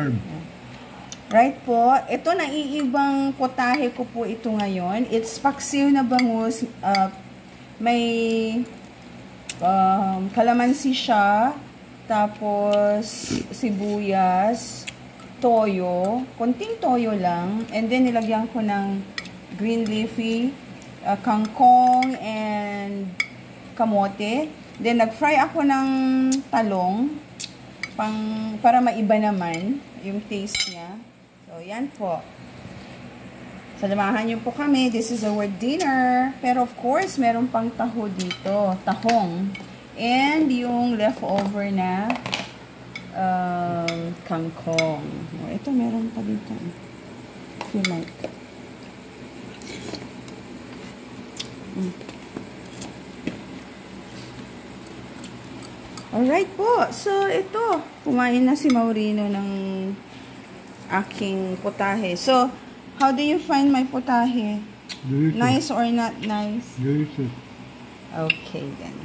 carb. Right po. Ito, naiibang potahe ko po ito ngayon. It's paksiw na bangus. May kalamansi siya. Tapos, sibuyas. Toyo. Konting toyo lang. And then, nilagyan ko ng green leafy, kangkong, and kamote. Then, nag-fry ako ng talong. Para maiba naman yung taste niya. So, yan po. Salamahan niyo po kami. This is our dinner. Pero of course, meron pang taho dito. Tahong. And yung leftover na kangkong. Oh, ito meron pa dito. If you like. Alright po. So, ito. Kumain na si Maurino ng aking potahe. So, how do you find my potahe? Delicious. Nice or not nice? Delicious. Okay, then.